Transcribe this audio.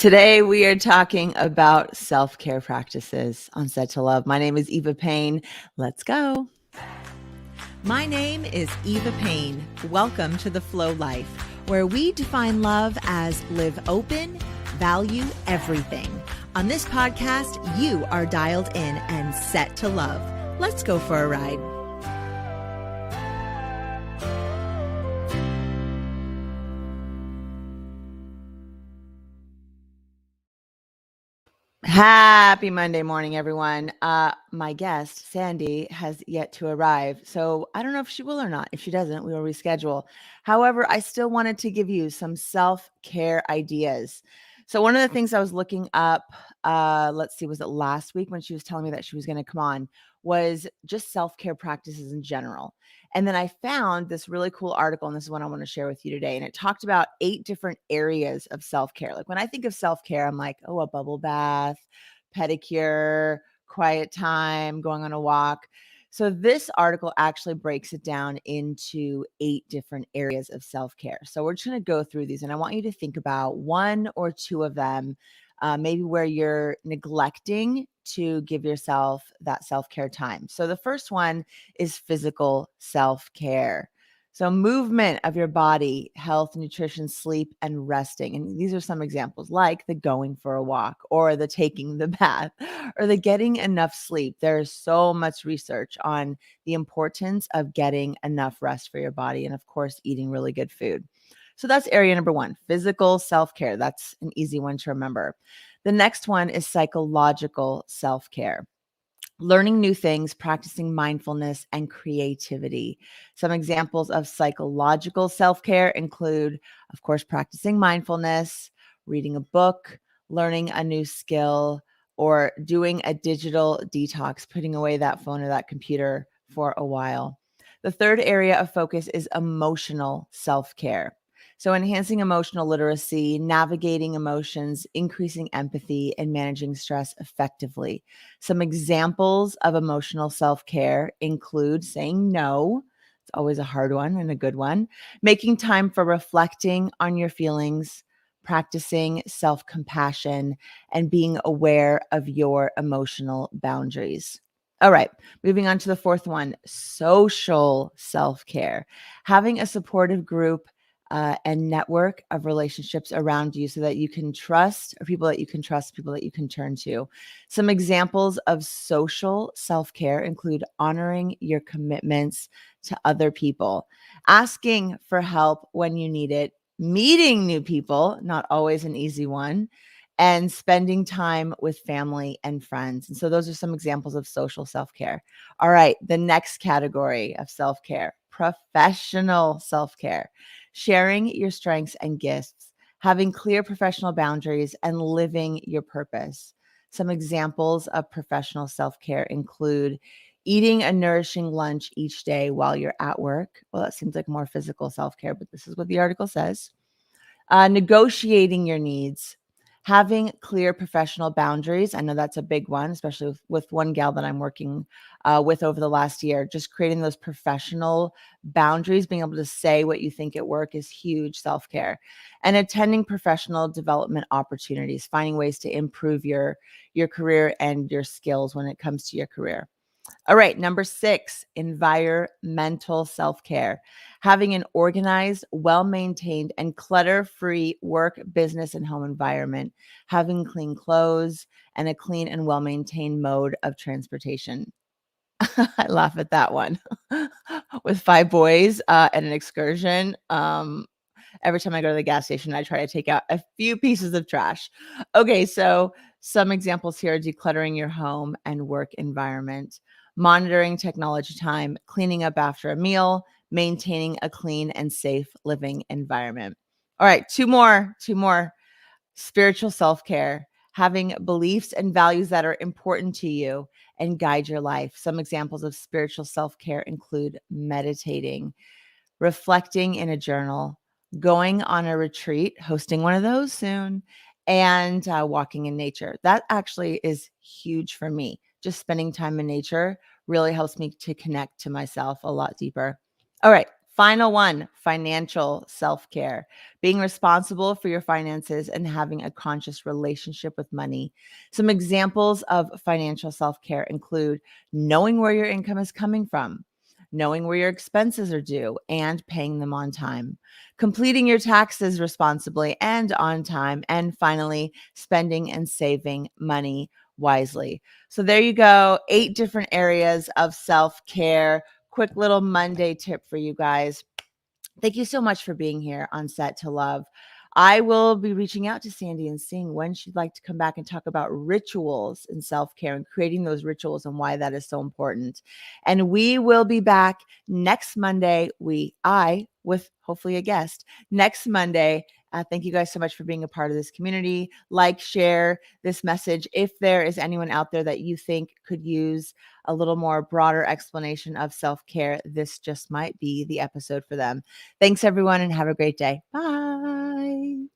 Today, we are talking about self-care practices on Set to Love. My name is Eva Payne. Let's go. My name is Eva Payne. Welcome to The Flow Life, where we define love as live open, value everything. On this podcast, you are dialed in and set to love. Let's go for a ride. Happy Monday morning, everyone. My guest, Sandy, has yet to arrive. So I don't know if she will or not. If she doesn't, we will reschedule. However, I still wanted to give you some self-care ideas. So one of the things I was looking up, let's see, was it last week when she was telling me that she was going to come on, was just self-care practices in general. And then I found this really cool article, and this is what I want to share with you today. And it talked about 8 different areas of self-care. Like when I think of self-care, I'm like, oh, a bubble bath, pedicure, quiet time, going on a walk. So this article actually breaks it down into 8 different areas of self-care. So we're just going to go through these, and I want you to think about 1 or 2 of them, maybe where you're neglecting to give yourself that self-care time. So the first one is physical self-care. So movement of your body, health, nutrition, sleep, and resting. And these are some examples like the going for a walk or the taking the bath or the getting enough sleep. There's so much research on the importance of getting enough rest for your body and, of course, eating really good food. So that's area number 1, physical self-care. That's an easy one to remember. The next one is psychological self-care. Learning new things, practicing mindfulness and creativity. Some examples of psychological self-care include, of course, practicing mindfulness, reading a book, learning a new skill, or doing a digital detox, putting away that phone or that computer for a while. The third area of focus is emotional self-care. So, enhancing emotional literacy, navigating emotions, increasing empathy, and managing stress effectively. Some examples of emotional self-care include saying no. It's always a hard one and a good one. Making time for reflecting on your feelings, practicing self-compassion, and being aware of your emotional boundaries. All right, moving on to the fourth one, social self-care. Having a supportive group and network of relationships around you so that you can trust, or people that you can trust, people that you can turn to. Some examples of social self-care include honoring your commitments to other people, asking for help when you need it, meeting new people, not always an easy one, and spending time with family and friends. And so those are some examples of social self-care. All right, the next category of self-care, professional self-care. Sharing your strengths and gifts, having clear professional boundaries, and living your purpose. Some examples of professional self-care include eating a nourishing lunch each day while you're at work. Well, that seems like more physical self-care, but this is what the article says. Negotiating your needs, having clear professional boundaries. I know that's a big one, especially with one gal that I'm working with over the last year. Just creating those professional boundaries, being able to say what you think at work is huge self-care. And attending professional development opportunities, finding ways to improve your career and your skills when it comes to your career. All right, number 6, environmental self-care. Having an organized, well-maintained, and clutter-free work, business, and home environment. Having clean clothes and a clean and well-maintained mode of transportation. I laugh at that one. With 5 boys and an excursion, every time I go to the gas station, I try to take out a few pieces of trash. Okay, so some examples here: decluttering your home and work environment, monitoring technology time, cleaning up after a meal, maintaining a clean and safe living environment. All right, two more. Spiritual self-care, having beliefs and values that are important to you and guide your life. Some examples of spiritual self-care include meditating, reflecting in a journal, going on a retreat, hosting one of those soon, and walking in nature. That actually is huge for me. Just spending time in nature really helps me to connect to myself a lot deeper. All right, Final one, financial self-care, being responsible for your finances and having a conscious relationship with money. Some examples of financial self-care include knowing where your income is coming from, knowing where your expenses are due and paying them on time, completing your taxes responsibly and on time, and finally, spending and saving money wisely. So there you go, 8 different areas of self-care. Quick little Monday tip for you guys. Thank you so much for being here on Set to Love. I will be reaching out to Sandy and seeing when she'd like to come back and talk about rituals and self-care and creating those rituals and why that is so important. And we will be back next Monday. I with hopefully a guest next Monday. Thank you guys so much for being a part of this community. Like, share this message. If there is anyone out there that you think could use a little more broader explanation of self-care, this just might be the episode for them. Thanks, everyone, and have a great day. Bye.